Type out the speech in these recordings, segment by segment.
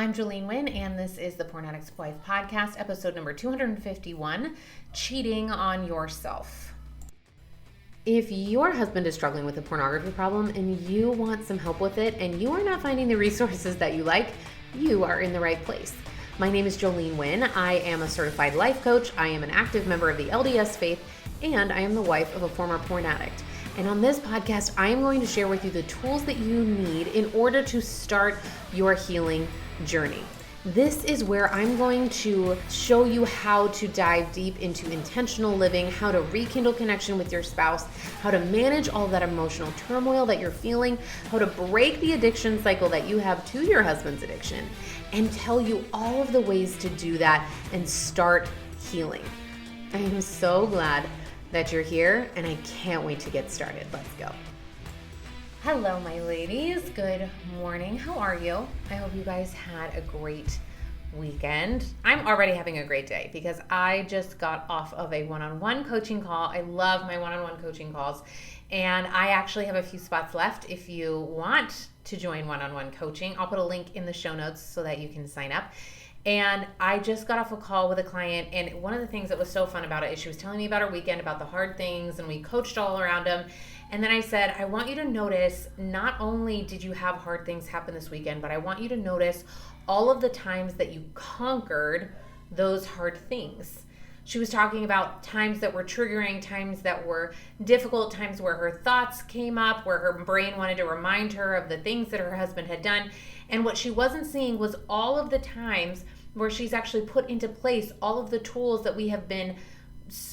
I'm Jolene Wynn, and this is the Porn Addict's Wife podcast, episode number 251, Cheating on Yourself. If your husband is struggling with a pornography problem and you want some help with it and you are not finding the resources that you like, you are in the right place. My name is Jolene Wynn. I am a certified life coach. I am an active member of the LDS faith, and I am the wife of a former porn addict. And on this podcast, I am going to share with you the tools that you need in order to start your healing journey. This is where I'm going to show you how to dive deep into intentional living, how to rekindle connection with your spouse, how to manage all that emotional turmoil that you're feeling, how to break the addiction cycle that you have to your husband's addiction, and tell you all of the ways to do that and start healing. I am so glad that you're here, and I can't wait to get started. Let's go. Hello, my ladies. Good morning. How are you? I hope you guys had a great weekend. I'm already having a great day because I just got off of a one-on-one coaching call. I love my one-on-one coaching calls, and I actually have a few spots left if you want to join one-on-one coaching. I'll put a link in the show notes so that you can sign up. And I just got off a call with a client, and one of the things that was so fun about it is she was telling me about her weekend, about the hard things, and we coached all around them. And then I said, I want you to notice, not only did you have hard things happen this weekend, but I want you to notice all of the times that you conquered those hard things. She was talking about times that were triggering, times that were difficult, times where her thoughts came up, where her brain wanted to remind her of the things that her husband had done. And what she wasn't seeing was all of the times where she's actually put into place all of the tools that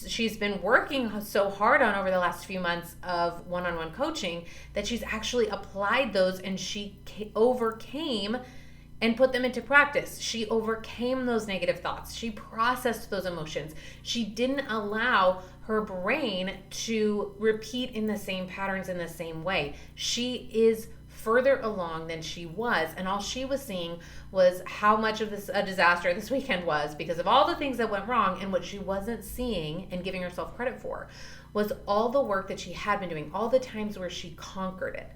she's been working so hard on over the last few months of one-on-one coaching, that she's actually applied those and she overcame and put them into practice. She overcame those negative thoughts. She processed those emotions. She didn't allow her brain to repeat in the same patterns in the same way. She is further along than she was, and all she was seeing was how much of a disaster this weekend was because of all the things that went wrong, and what she wasn't seeing and giving herself credit for was all the work that she had been doing, all the times where she conquered it.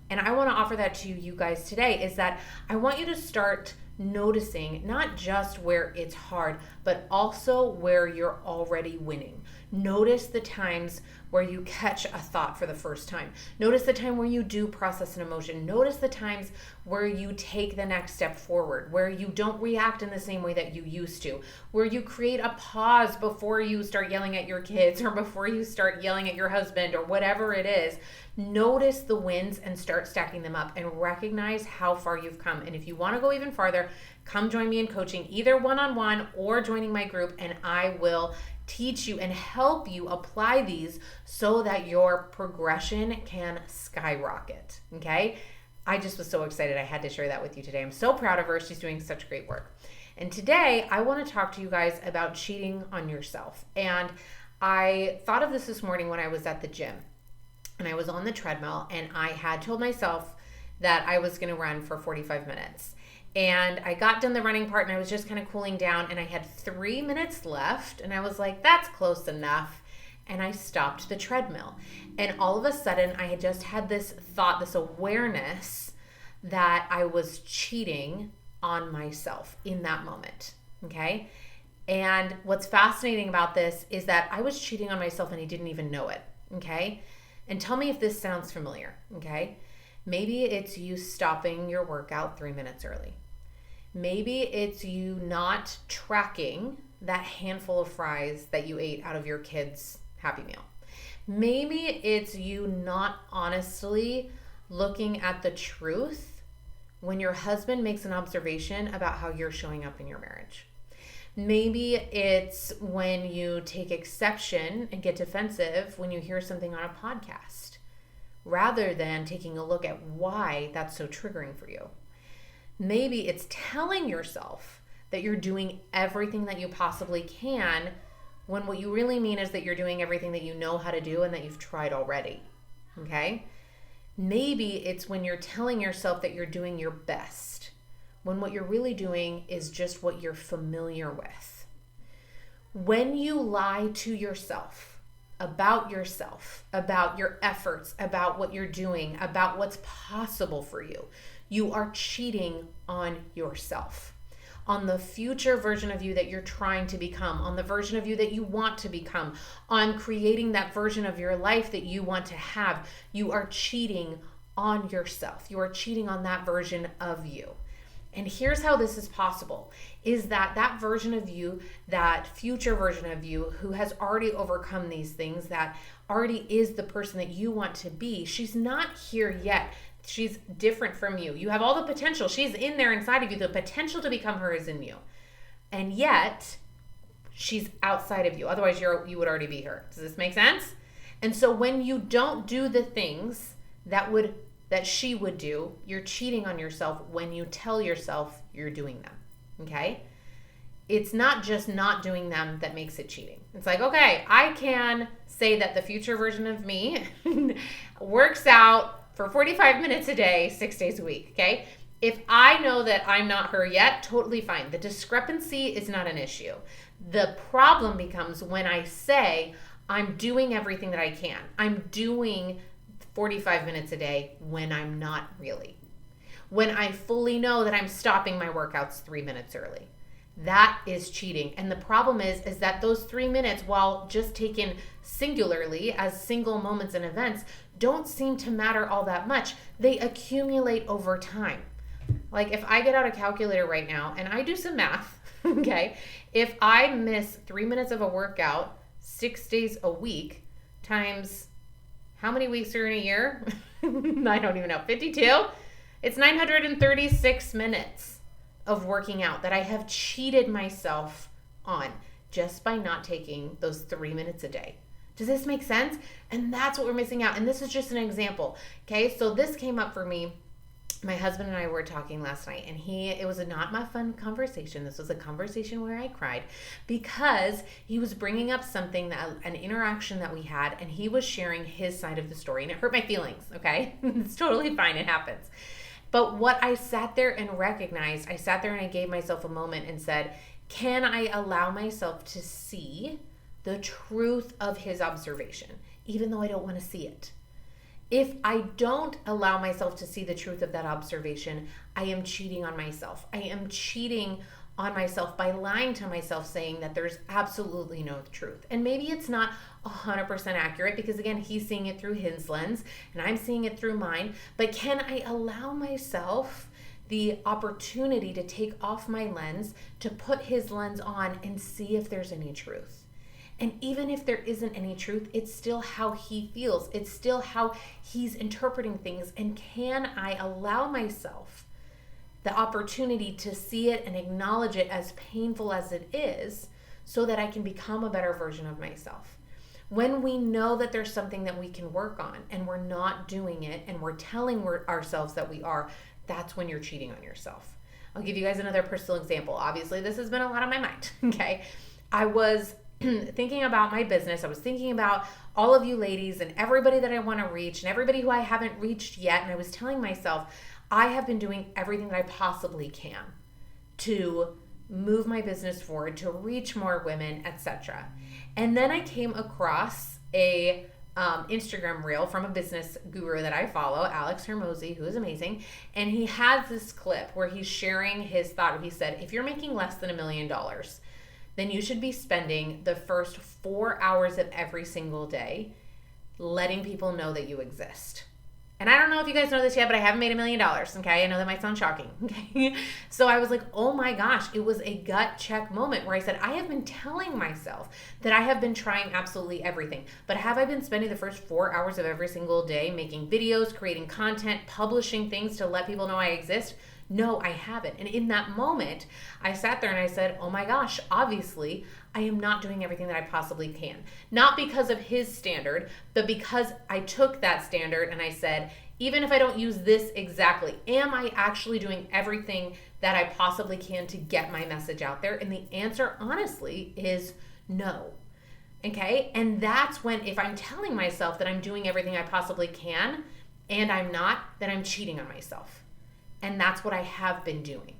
And I want to offer that to you guys today, is that I want you to start noticing not just where it's hard, but also where you're already winning. Notice the times where you catch a thought for the first time. Notice the time where you do process an emotion. Notice the times where you take the next step forward, where you don't react in the same way that you used to, where you create a pause before you start yelling at your kids or before you start yelling at your husband or whatever it is. Notice the wins and start stacking them up and recognize how far you've come. And if you want to go even farther, come join me in coaching, either one-on-one or joining my group, and I will teach you and help you apply these so that your progression can skyrocket, okay? I just was so excited I had to share that with you today. I'm so proud of her. She's doing such great work. And today I want to talk to you guys about cheating on yourself. And I thought of this morning when I was at the gym and I was on the treadmill, and I had told myself that I was going to run for 45 minutes. And I got done the running part and I was just kind of cooling down, and I had 3 minutes left, and I was like, that's close enough. And I stopped the treadmill. And all of a sudden I had just had this thought, this awareness that I was cheating on myself in that moment. Okay. And what's fascinating about this is that I was cheating on myself and I didn't even know it. Okay. And tell me if this sounds familiar. Okay. Maybe it's you stopping your workout 3 minutes early. Maybe it's you not tracking that handful of fries that you ate out of your kids' Happy Meal. Maybe it's you not honestly looking at the truth when your husband makes an observation about how you're showing up in your marriage. Maybe it's when you take exception and get defensive when you hear something on a podcast, rather than taking a look at why that's so triggering for you. Maybe it's telling yourself that you're doing everything that you possibly can when what you really mean is that you're doing everything that you know how to do and that you've tried already. Okay? Maybe it's when you're telling yourself that you're doing your best, when what you're really doing is just what you're familiar with. When you lie to yourself, about your efforts, about what you're doing, about what's possible for you, you are cheating on yourself, on the future version of you that you're trying to become, on the version of you that you want to become, on creating that version of your life that you want to have. You are cheating on yourself. You are cheating on that version of you. And here's how this is possible, is that version of you, that future version of you who has already overcome these things, that already is the person that you want to be, she's not here yet. She's different from you. You have all the potential. She's in there inside of you. The potential to become her is in you. And yet, she's outside of you. Otherwise, you would already be her. Does this make sense? And so when you don't do the things that she would do, you're cheating on yourself when you tell yourself you're doing them. Okay? It's not just not doing them that makes it cheating. It's like, okay, I can say that the future version of me works out for 45 minutes a day, 6 days a week, okay? If I know that I'm not her yet, totally fine. The discrepancy is not an issue. The problem becomes when I say I'm doing everything that I can. I'm doing 45 minutes a day when I'm not really. When I fully know that I'm stopping my workouts 3 minutes early. That is cheating. And the problem is that those 3 minutes, while just taken singularly as single moments and events, don't seem to matter all that much. They accumulate over time. Like if I get out a calculator right now and I do some math, okay, if I miss 3 minutes of a workout 6 days a week times how many weeks are in a year? I don't even know, 52? It's 936 minutes of working out that I have cheated myself on just by not taking those 3 minutes a day. Does this make sense? And that's what we're missing out. And this is just an example. Okay, so this came up for me. My husband and I were talking last night, and it was not my fun conversation. This was a conversation where I cried because he was bringing up something, an interaction that we had, and he was sharing his side of the story, and it hurt my feelings, okay? It's totally fine. It happens. But what I sat there and recognized, I sat there and I gave myself a moment and said, can I allow myself to see the truth of his observation, even though I don't want to see it? If I don't allow myself to see the truth of that observation, I am cheating on myself. I am cheating on myself by lying to myself, saying that there's absolutely no truth. And maybe it's not 100% accurate because, again, he's seeing it through his lens and I'm seeing it through mine. But can I allow myself the opportunity to take off my lens, to put his lens on and see if there's any truth? And even if there isn't any truth, it's still how he feels. It's still how he's interpreting things. And can I allow myself the opportunity to see it and acknowledge it, as painful as it is, so that I can become a better version of myself? When we know that there's something that we can work on and we're not doing it and we're telling ourselves that we are, that's when you're cheating on yourself. I'll give you guys another personal example. Obviously, this has been a lot on my mind, okay? I was thinking about my business. I was thinking about all of you ladies and everybody that I want to reach and everybody who I haven't reached yet. And I was telling myself, I have been doing everything that I possibly can to move my business forward, to reach more women, etc. And then I came across a Instagram reel from a business guru that I follow, Alex Hormozi, who is amazing. And he has this clip where he's sharing his thought. He said, if you're making less than $1 million, then you should be spending the first 4 hours of every single day letting people know that you exist. And I don't know if you guys know this yet, but I haven't made $1 million, okay? I know that might sound shocking, okay? So I was like, oh my gosh, it was a gut check moment where I said, I have been telling myself that I have been trying absolutely everything, but have I been spending the first 4 hours of every single day making videos, creating content, publishing things to let people know I exist? No, I haven't. And in that moment, I sat there and I said, oh my gosh, obviously, I am not doing everything that I possibly can. Not because of his standard, but because I took that standard and I said, even if I don't use this exactly, am I actually doing everything that I possibly can to get my message out there? And the answer, honestly, is no. Okay? And that's when, if I'm telling myself that I'm doing everything I possibly can and I'm not, then I'm cheating on myself. And that's what I have been doing.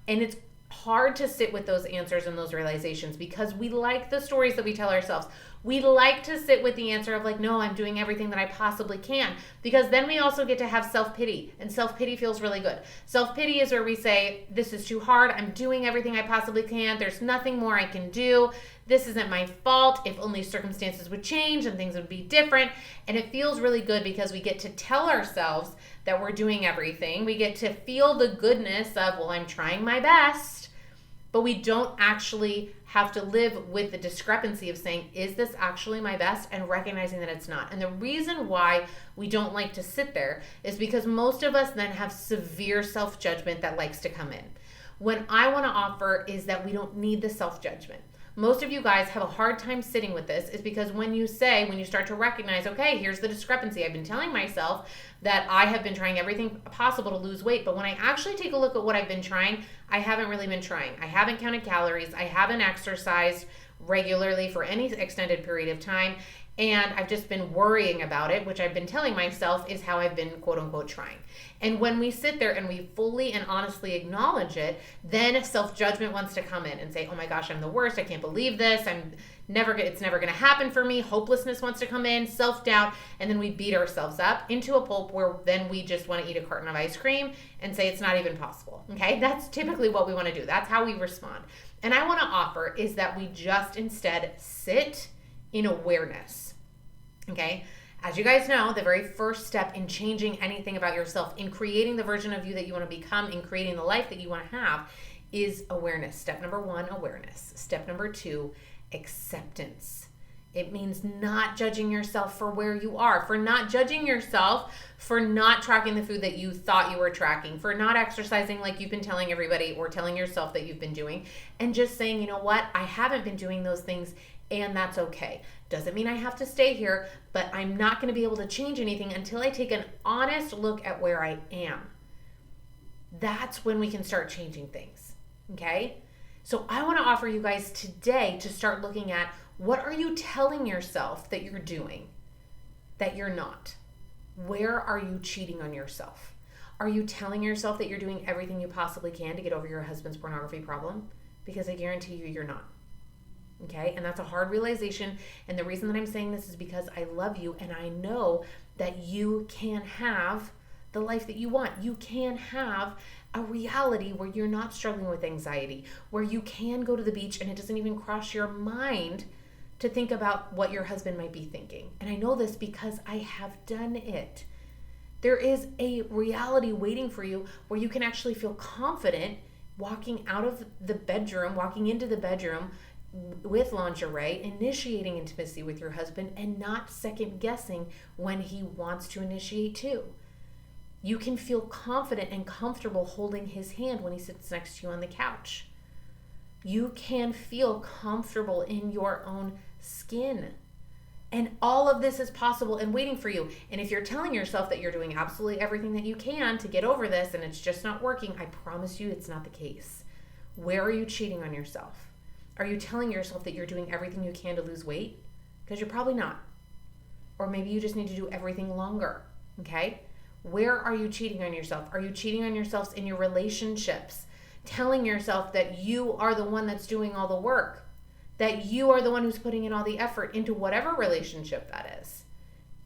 And it's hard to sit with those answers and those realizations because we like the stories that we tell ourselves. We like to sit with the answer of like, no, I'm doing everything that I possibly can, because then we also get to have self-pity, and self-pity feels really good. Self-pity is where we say, this is too hard. I'm doing everything I possibly can. There's nothing more I can do. This isn't my fault. If only circumstances would change and things would be different. And it feels really good because we get to tell ourselves that we're doing everything. We get to feel the goodness of, well, I'm trying my best. But we don't actually have to live with the discrepancy of saying, is this actually my best? And recognizing that it's not. And the reason why we don't like to sit there is because most of us then have severe self-judgment that likes to come in. What I want to offer is that we don't need the self-judgment. Most of you guys have a hard time sitting with this is because when you start to recognize, okay, here's the discrepancy. I've been telling myself that I have been trying everything possible to lose weight, but when I actually take a look at what I've been trying, I haven't really been trying. I haven't counted calories. I haven't exercised regularly for any extended period of time, and I've just been worrying about it, which I've been telling myself is how I've been quote unquote trying. And when we sit there and we fully and honestly acknowledge it, then self-judgment wants to come in and say, oh my gosh, I'm the worst. I can't believe this. It's never going to happen for me. Hopelessness wants to come in, self-doubt, and then we beat ourselves up into a pulp where then we just want to eat a carton of ice cream and say it's not even possible. Okay? That's typically what we want to do. That's how we respond. And I want to offer is that we just instead sit in awareness. Okay? As you guys know, the very first step in changing anything about yourself, in creating the version of you that you want to become, in creating the life that you want to have, is awareness. Step number 1, awareness. Step number 2, acceptance. It means not judging yourself for where you are, for not judging yourself for not tracking the food that you thought you were tracking, for not exercising like you've been telling everybody or telling yourself that you've been doing, and just saying, you know what, I haven't been doing those things, and that's okay. Doesn't mean I have to stay here, but I'm not going to be able to change anything until I take an honest look at where I am. That's when we can start changing things, okay? So I want to offer you guys today to start looking at, what are you telling yourself that you're doing that you're not? Where are you cheating on yourself? Are you telling yourself that you're doing everything you possibly can to get over your husband's pornography problem? Because I guarantee you, you're not. Okay, and that's a hard realization, and the reason that I'm saying this is because I love you and I know that you can have the life that you want. You can have a reality where you're not struggling with anxiety, where you can go to the beach and it doesn't even cross your mind to think about what your husband might be thinking. And I know this because I have done it. There is a reality waiting for you where you can actually feel confident walking out of the bedroom, walking into the bedroom with lingerie, initiating intimacy with your husband, and not second guessing when he wants to initiate too. You can feel confident and comfortable holding his hand when he sits next to you on the couch. You can feel comfortable in your own skin. And all of this is possible and waiting for you. And if you're telling yourself that you're doing absolutely everything that you can to get over this and it's just not working, I promise you it's not the case. Where are you cheating on yourself? Are you telling yourself that you're doing everything you can to lose weight? Because you're probably not. Or maybe you just need to do everything longer, okay? Where are you cheating on yourself? Are you cheating on yourselves in your relationships? Telling yourself that you are the one that's doing all the work, that you are the one who's putting in all the effort into whatever relationship that is,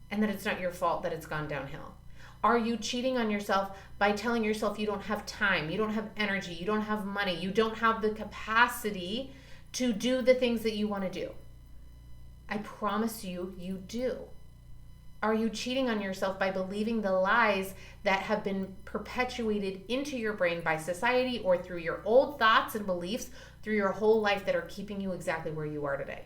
and that it's not your fault that it's gone downhill. Are you cheating on yourself by telling yourself you don't have time, you don't have energy, you don't have money, you don't have the capacity to do the things that you want to do? I promise you, you do. Are you cheating on yourself by believing the lies that have been perpetuated into your brain by society or through your old thoughts and beliefs through your whole life that are keeping you exactly where you are today?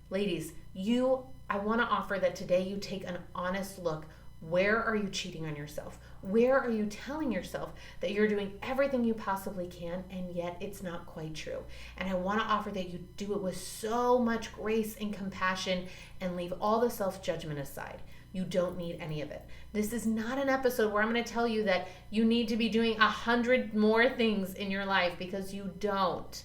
Ladies, I want to offer that today you take an honest look. Where are you cheating on yourself? Where are you telling yourself that you're doing everything you possibly can and yet it's not quite true? And I want to offer that you do it with so much grace and compassion and leave all the self-judgment aside. You don't need any of it. This is not an episode where I'm going to tell you that you need to be doing 100 more things in your life, because you don't.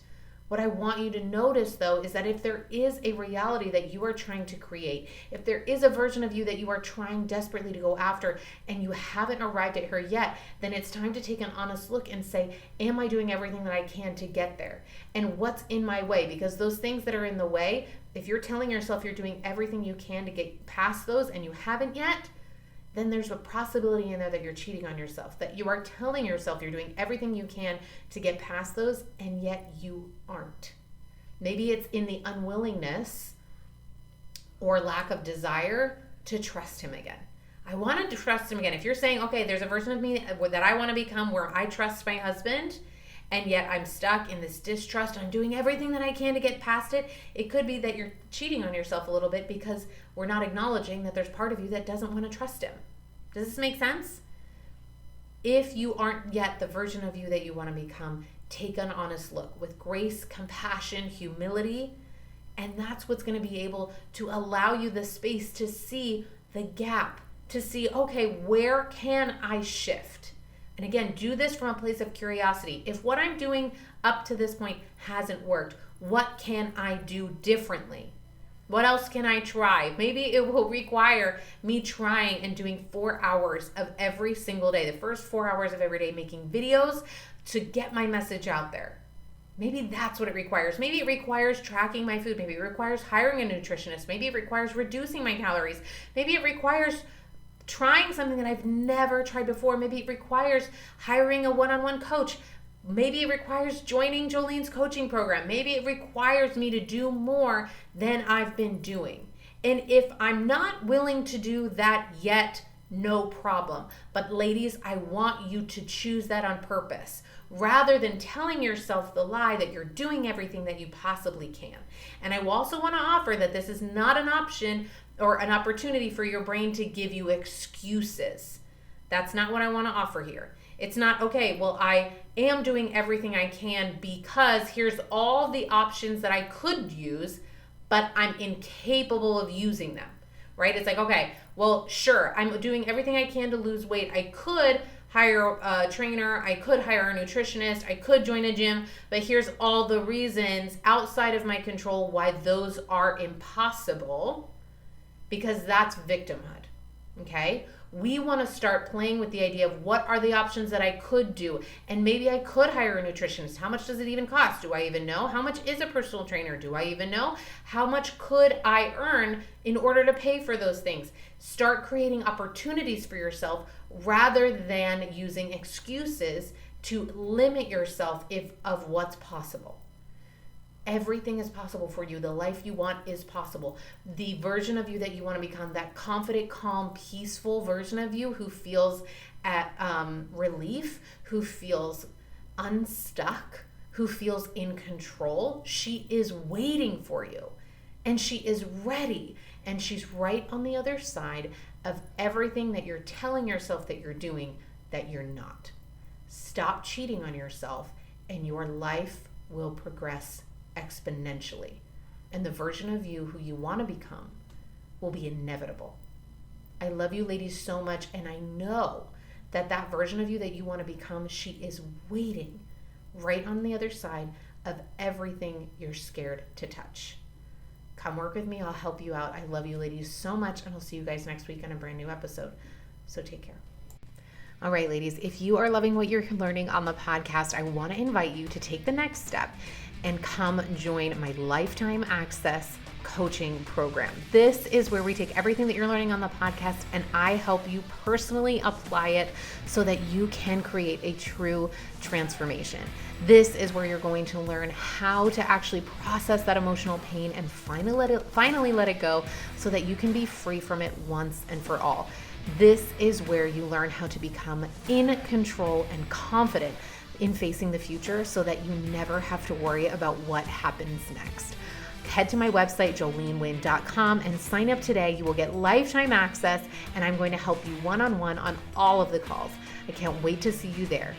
What I want you to notice, though, is that if there is a reality that you are trying to create, if there is a version of you that you are trying desperately to go after and you haven't arrived at her yet, then it's time to take an honest look and say, am I doing everything that I can to get there? And what's in my way? Because those things that are in the way, if you're telling yourself you're doing everything you can to get past those and you haven't yet, then there's a possibility in there that you're cheating on yourself, that you are telling yourself you're doing everything you can to get past those, and yet you aren't. Maybe it's in the unwillingness or lack of desire to trust him again. I want to trust him again. If you're saying, okay, there's a version of me that I want to become where I trust my husband, and yet I'm stuck in this distrust, I'm doing everything that I can to get past it, it could be that you're cheating on yourself a little bit because we're not acknowledging that there's part of you that doesn't want to trust him. Does this make sense? If you aren't yet the version of you that you want to become, take an honest look with grace, compassion, humility, and that's what's going to be able to allow you the space to see the gap, to see, okay, where can I shift? And again, do this from a place of curiosity. If what I'm doing up to this point hasn't worked, what can I do differently? What else can I try? Maybe it will require me trying and doing 4 hours of every single day, the first 4 hours of every day, making videos to get my message out there. Maybe that's what it requires. Maybe it requires tracking my food. Maybe it requires hiring a nutritionist. Maybe it requires reducing my calories. Maybe it requires trying something that I've never tried before. Maybe it requires hiring a one-on-one coach. Maybe it requires joining Jolene's coaching program. Maybe it requires me to do more than I've been doing. And if I'm not willing to do that yet, no problem. But ladies, I want you to choose that on purpose, rather than telling yourself the lie that you're doing everything that you possibly can. And I also want to offer that this is not an option or an opportunity for your brain to give you excuses. That's not what I want to offer here. It's not, okay, well, I am doing everything I can because here's all the options that I could use, but I'm incapable of using them, right? It's like, okay, well, sure, I'm doing everything I can to lose weight. I could hire a trainer, I could hire a nutritionist, I could join a gym, but here's all the reasons outside of my control why those are impossible, because that's victimhood, okay? We want to start playing with the idea of what are the options that I could do, and maybe I could hire a nutritionist. How much does it even cost? Do I even know? How much is a personal trainer? Do I even know? How much could I earn in order to pay for those things? Start creating opportunities for yourself rather than using excuses to limit yourself of what's possible. Everything is possible for you. The life you want is possible. The version of you that you want to become, that confident, calm, peaceful version of you who feels at relief, who feels unstuck, who feels in control, she is waiting for you. And she is ready. And she's right on the other side of everything that you're telling yourself that you're doing that you're not. Stop cheating on yourself, and your life will progress exponentially, and the version of you who you want to become will be inevitable. I love you ladies so much, and I know that that version of you that you want to become, she is waiting right on the other side of everything you're scared to touch. Come work with me. I'll help you out. I love you ladies so much, and I'll see you guys next week on a brand new episode. So take care. All right, ladies, if you are loving what you're learning on the podcast, I want to invite you to take the next step and come join my Lifetime Access coaching program. This is where we take everything that you're learning on the podcast and I help you personally apply it so that you can create a true transformation. This is where you're going to learn how to actually process that emotional pain and finally let it go so that you can be free from it once and for all. This is where you learn how to become in control and confident in facing the future so that you never have to worry about what happens next. Head to my website, jolenewynn.com, and sign up today. You will get lifetime access, and I'm going to help you one-on-one on all of the calls. I can't wait to see you there.